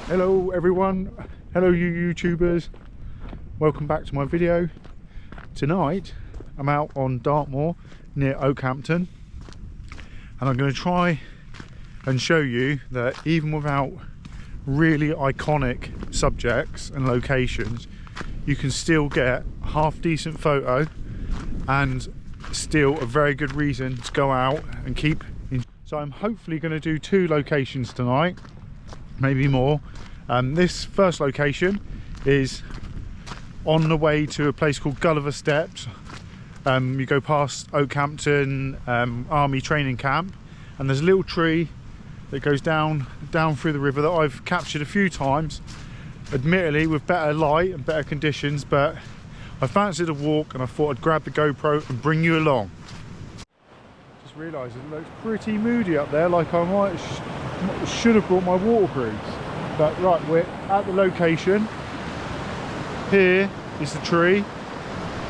Hello everyone, hello you YouTubers, welcome back to my video. Tonight I'm out on Dartmoor near Okehampton, and I'm going to try and show you that even without really iconic subjects and locations, you can still get a half decent photo and still a very good reason to go out and keep in. So I'm hopefully going to do 2 locations tonight, maybe more. This first location is on the way to a place called Gulliver Steps. You go past Okehampton Army Training Camp, and there's a little tree that goes down through the river that I've captured a few times, admittedly with better light and better conditions, but I fancied a walk and I thought I'd grab the GoPro and bring you along. Just realised it looks pretty moody up there, like I should have brought my waterproofs. But right, we're at the location. Here is the tree.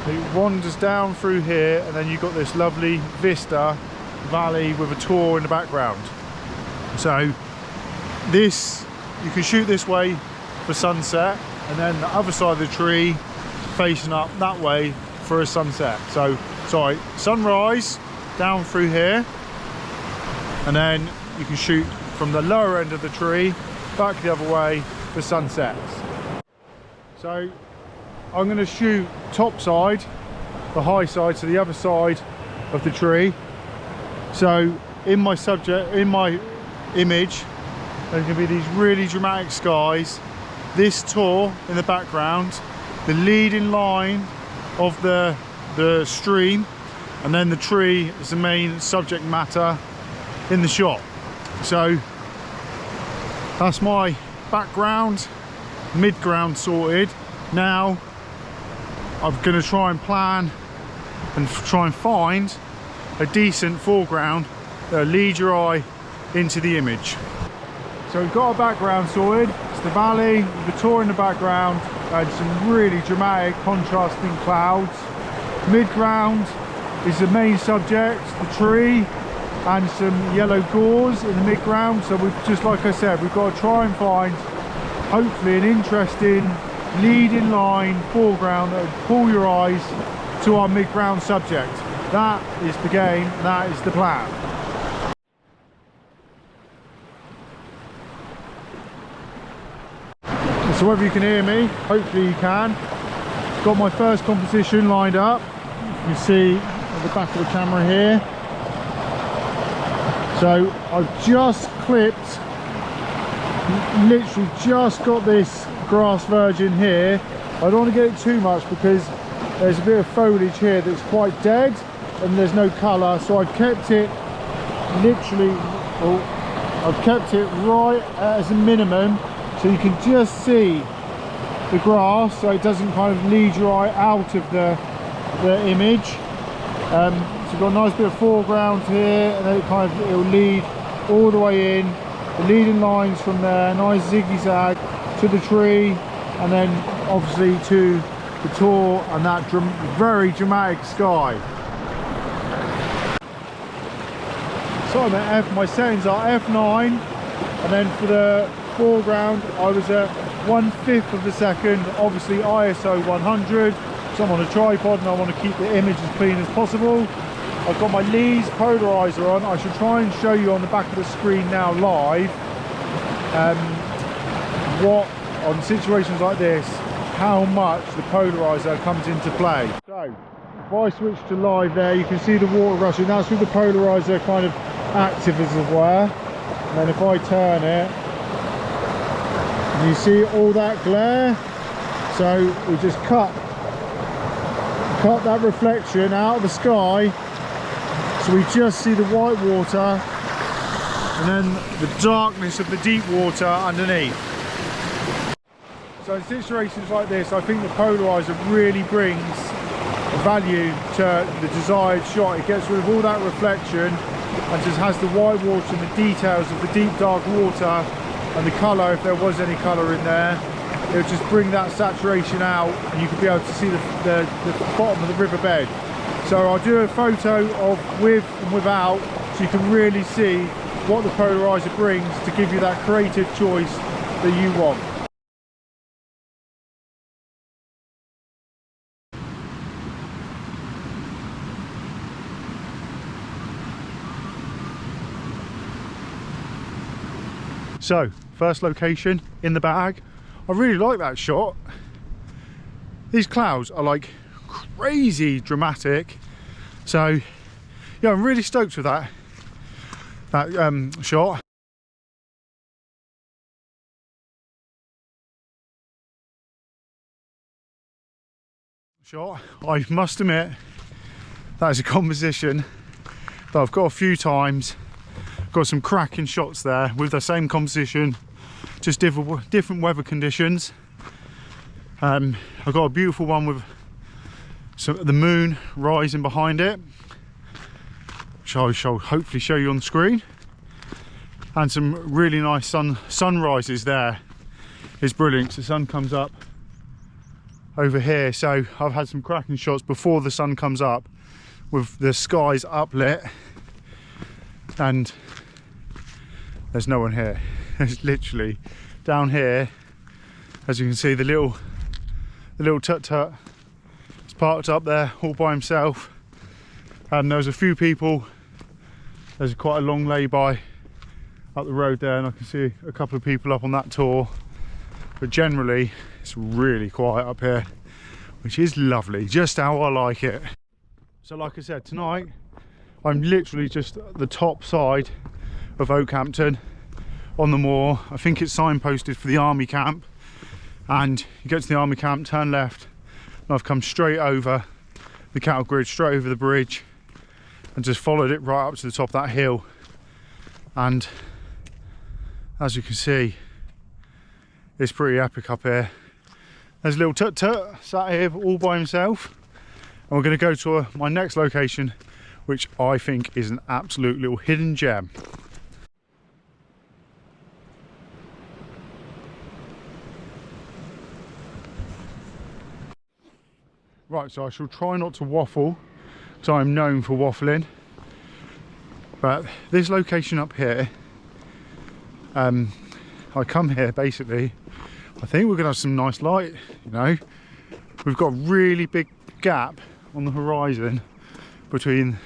It wanders down through here, and then you've got this lovely vista valley with a tor in the background. So this, you can shoot this way for sunset, and then the other side of the tree facing up that way for a sunset. So sorry, sunrise down through here, and then you can shoot from the lower end of the tree back the other way for sunsets. So I'm going to shoot top side, the high side, to the other side of the tree. So in my image there's going to be these really dramatic skies, this tor in the background, the leading line of the stream, and then the tree is the main subject matter in the shot. So that's my background, mid-ground sorted. Now I'm going to try and plan and try and find a decent foreground that'll lead your eye into the image. So we've got our background sorted. It's the valley with the tor in the background and some really dramatic contrasting clouds. Mid-ground is the main subject, the tree, and some yellow gauze in the mid-ground. So we've, just like I said, we've got to try and find hopefully an interesting leading line foreground that will pull your eyes to our mid-ground subject. That is the game, that is the plan. So whether you can hear me, hopefully you can. Got my first composition lined up. You can see at the back of the camera here. So I've just clipped, literally just got this grass virgin here. I don't want to get it too much because there's a bit of foliage here that's quite dead and there's no colour, so I've kept it literally, I've kept it right as a minimum so you can just see the grass, so it doesn't kind of lead your eye out of the image. So you've got a nice bit of foreground here, and then it'll lead all the way in, the leading lines from there, nice zigzag to the tree, and then obviously to the tor and that very dramatic sky. So I'm at my settings are F9, and then for the foreground I was at 1/5 of a second, obviously ISO 100. So I'm on a tripod and I want to keep the image as clean as possible. I've got my Lee's polarizer on. I should try and show you on the back of the screen now live what, on situations like this, how much the polarizer comes into play. So if I switch to live there, you can see the water rushing. That's with the polarizer kind of active as it were. And then if I turn it, you see all that glare. So we just cut that reflection out of the sky, so we just see the white water and then the darkness of the deep water underneath. So in situations like this, I think the polarizer really brings value to the desired shot. It gets rid of all that reflection and just has the white water and the details of the deep dark water and the colour, if there was any colour in there. It would just bring that saturation out and you could be able to see the bottom of the riverbed. So I'll do a photo of with and without so you can really see what the polarizer brings to give you that creative choice that you want. So, first location in the bag. I really like that shot. These clouds are like crazy dramatic. So, yeah, I'm really stoked with that shot. I must admit, that is a composition that I've got a few times. Got some cracking shots there with the same composition, just different weather conditions. I've got a beautiful one with the moon rising behind it, which I shall hopefully show you on the screen, and some really nice sunrises there. It's brilliant. The sun comes up over here, so I've had some cracking shots before the sun comes up with the skies uplit, and there's no one here. It's literally down here, as you can see, the little tut-tut is parked up there all by himself, and there's a few people. There's quite a long lay-by up the road there, and I can see a couple of people up on that tour, but generally it's really quiet up here, which is lovely, just how I like it. So like I said, tonight I'm literally just at the top side of Okehampton on the moor. I think it's signposted for the army camp, and you get to the army camp, turn left, and I've come straight over the cattle grid, straight over the bridge, and just followed it right up to the top of that hill. And as you can see, it's pretty epic up here. There's a little tut-tut sat here all by himself, and we're going to go to my next location, which I think is an absolute little hidden gem. Right, so I shall try not to waffle, because I'm known for waffling. But this location up here, I come here basically, I think we're going to have some nice light, you know. We've got a really big gap on the horizon between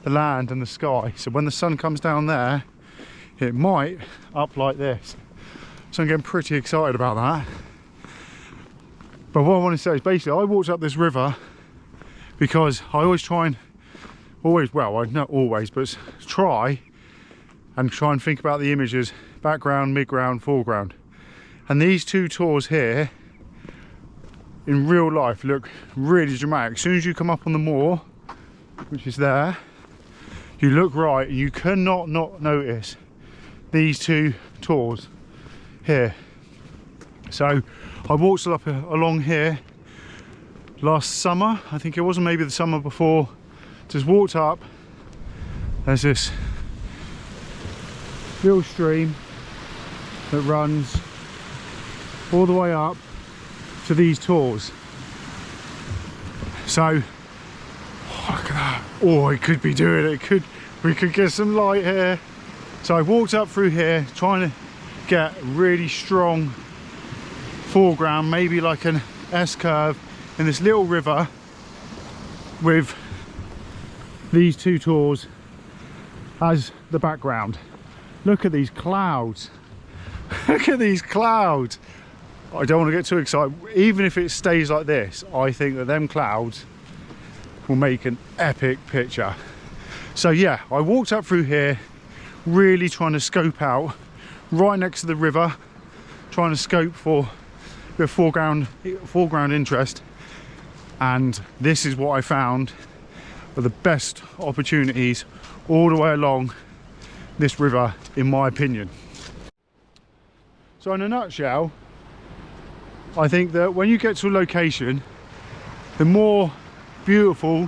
the land and the sky. So when the sun comes down there, it might up like this. So I'm getting pretty excited about that. But what I want to say is basically I walked up this river because I always try and not always, but try and think about the images, background, midground, foreground. And these two tours here in real life look really dramatic. As soon as you come up on the moor, which is there, you look right and you cannot not notice these two tours here. So I walked along here last summer, I think it was, maybe the summer before. Just walked up, there's this little stream that runs all the way up to these tours. So, look at that. Oh, it could be doing it. We could get some light here. So I walked up through here trying to get really strong foreground, maybe like an S-curve in this little river with these two tours as the background. Look at these clouds. Look at these clouds. I don't want to get too excited. Even if it stays like this, I think that them clouds will make an epic picture. So yeah, I walked up through here really trying to scope out right next to the river, trying to scope for the foreground interest, and this is what I found are the best opportunities all the way along this river, in my opinion. So in a nutshell, I think that when you get to a location, the more beautiful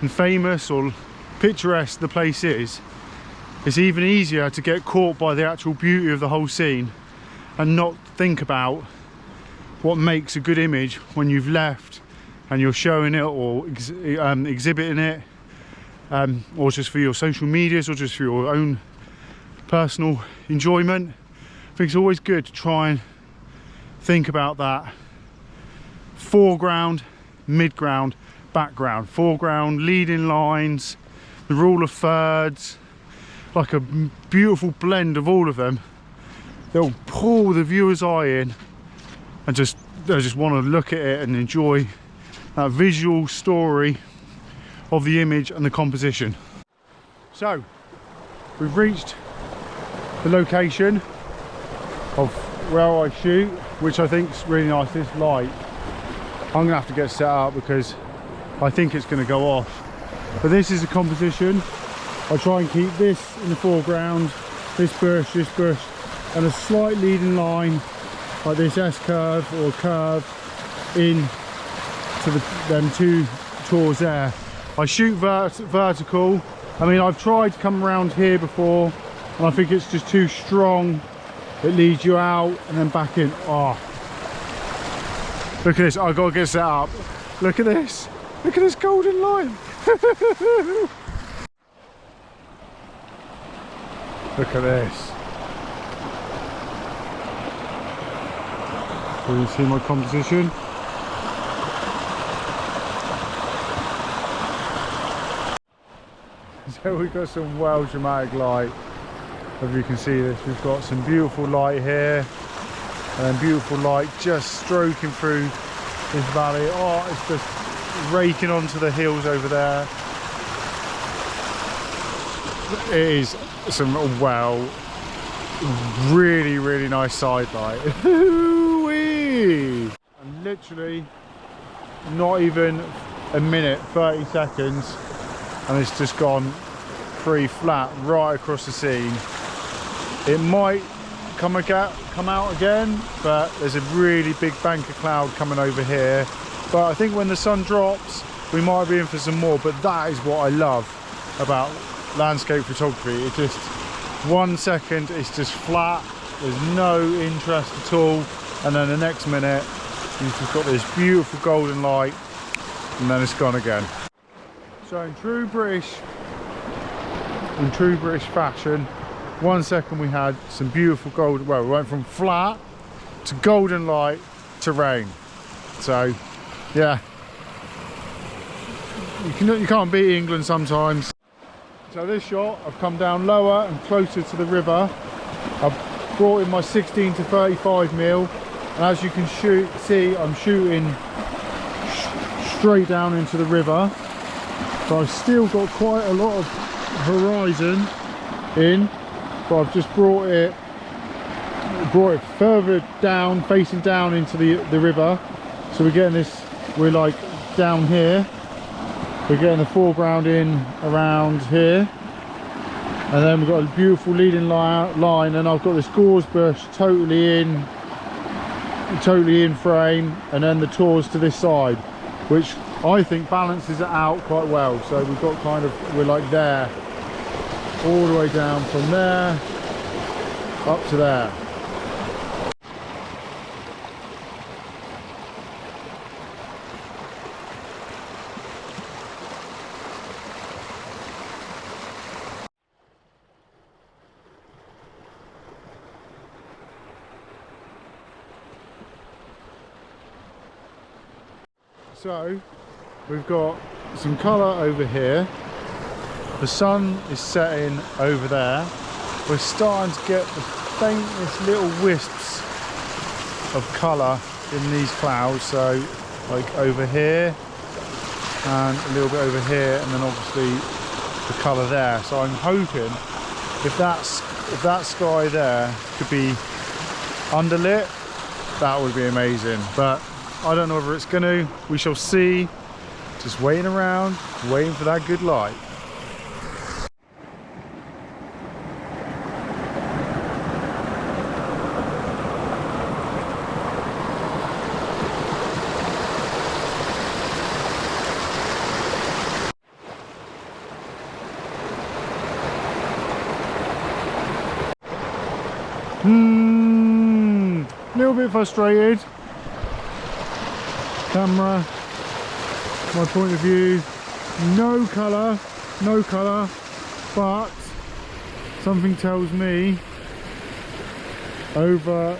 and famous or picturesque the place is, it's even easier to get caught by the actual beauty of the whole scene and not think about what makes a good image when you've left and you're showing it or exhibiting it, or just for your social medias or just for your own personal enjoyment. I think it's always good to try and think about that foreground, midground, background. Foreground, leading lines, the rule of thirds, like a beautiful blend of all of them. They'll pull the viewer's eye in and they just want to look at it and enjoy that visual story of the image and the composition. So we've reached the location of where I shoot, which I think is really nice. This light, I'm gonna have to get set up because I think it's gonna go off. But this is a composition. I try and keep this in the foreground, this bush, and a slight leading line like this S-curve or curve in to them two tours there. I shoot vertical. I mean, I've tried to come around here before and I think it's just too strong. It leads you out and then back in. Oh, look at this. I've got to get set up. Look at this. Look at this golden line. Look at this. So you see my composition. So we've got some well dramatic light. If you can see this, we've got some beautiful light here and then beautiful light just stroking through this valley. Oh, it's just raking onto the hills over there. It is some, well, really nice side light. And literally not even a minute, 30 seconds, and it's just gone pretty flat right across the scene. It might come out again, but there's a really big bank of cloud coming over here. But I think when the sun drops, we might be in for some more. But that is what I love about landscape photography. It just, 1 second it's just flat, there's no interest at all, and then the next minute you've just got this beautiful golden light, and then it's gone again. So in true British fashion, 1 second we had some beautiful golden, well, we went from flat to golden light to rain. So yeah, you can't beat England sometimes. So this shot, I've come down lower and closer to the river. I've brought in my 16 to 35 mil, and as you can see, I'm shooting straight down into the river. So I've still got quite a lot of horizon in, but I've just brought it further down, facing down into the river. So we're getting this, we're like down here. We're getting the foreground in around here, and then we've got a beautiful leading line, and I've got this gorse bush totally in frame, and then the tours to this side, which I think balances it out quite well. So we've got kind of, we're like there, all the way down from there up to there. So we've got some colour over here, the sun is setting over there, we're starting to get the faintest little wisps of colour in these clouds, so like over here and a little bit over here, and then obviously the colour there. So I'm hoping if that sky there could be underlit, that would be amazing, but I don't know whether it's going to. We shall see. Just waiting around, waiting for that good light. Little bit frustrated. Camera, my point of view, no colour, but something tells me over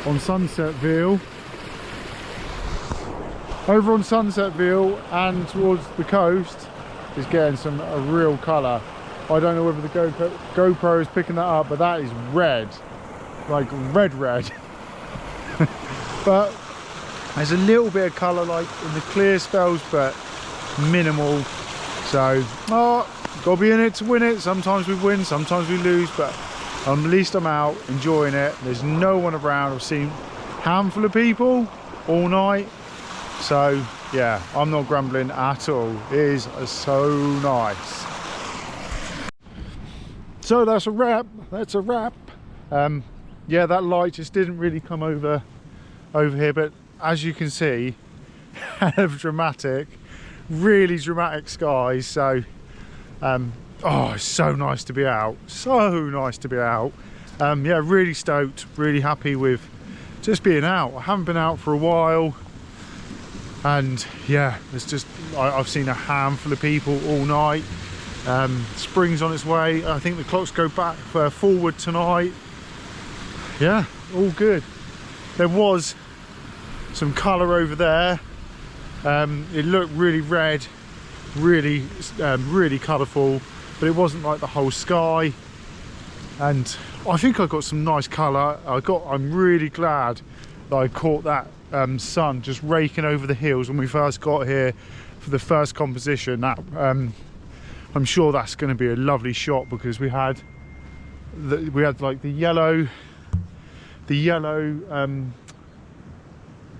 on Sunsetville. Over on Sunsetville and towards the coast is getting a real colour. I don't know whether the GoPro is picking that up, but that is red, like red. But there's a little bit of colour like in the clear spells, but minimal. So, gotta be in it to win it. Sometimes we win, sometimes we lose, but at least I'm out enjoying it. There's no one around. I've seen a handful of people all night. So yeah, I'm not grumbling at all. It is so nice. So that's a wrap. Yeah, that light just didn't really come over here, but as you can see, dramatic, really dramatic skies. So oh, it's so nice to be out, yeah, really stoked, really happy with just being out. I haven't been out for a while, and yeah, it's just I've seen a handful of people all night. Spring's on its way. I think the clocks go back forward tonight. Yeah, all good. There was some colour over there. It looked really red, really colourful, but it wasn't like the whole sky. And I think I got some nice colour. I'm really glad that I caught that sun just raking over the hills when we first got here for the first composition. That I'm sure that's going to be a lovely shot, because we had like the yellow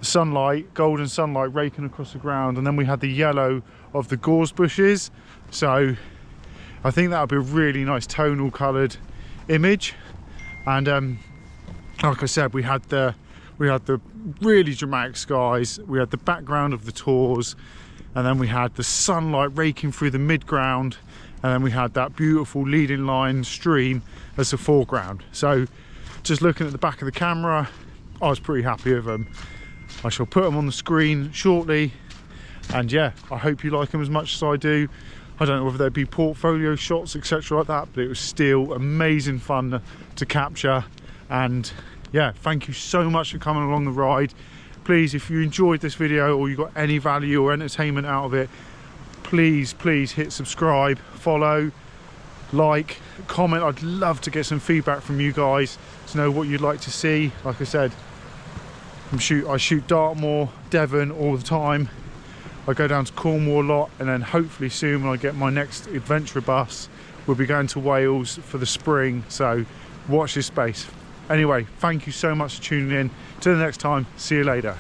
sunlight, golden sunlight raking across the ground, and then we had the yellow of the gorse bushes. So I think that would be a really nice tonal coloured image. And like I said, we had the really dramatic skies, we had the background of the tors, and then we had the sunlight raking through the mid-ground, and then we had that beautiful leading line stream as the foreground. So just looking at the back of the camera, I was pretty happy with them. I shall put them on the screen shortly, and yeah, I hope you like them as much as I do. I don't know whether they'd be portfolio shots, etc. like that, but it was still amazing fun to capture. And yeah, thank you so much for coming along the ride. Please, if you enjoyed this video or you got any value or entertainment out of it, please hit subscribe, follow, like, comment. I'd love to get some feedback from you guys to know what you'd like to see. Like I said, I shoot Dartmoor, Devon all the time. I go down to Cornwall a lot, and then hopefully soon when I get my next adventure bus, we'll be going to Wales for the spring. So watch this space. Anyway, thank you so much for tuning in. Till the next time, see you later.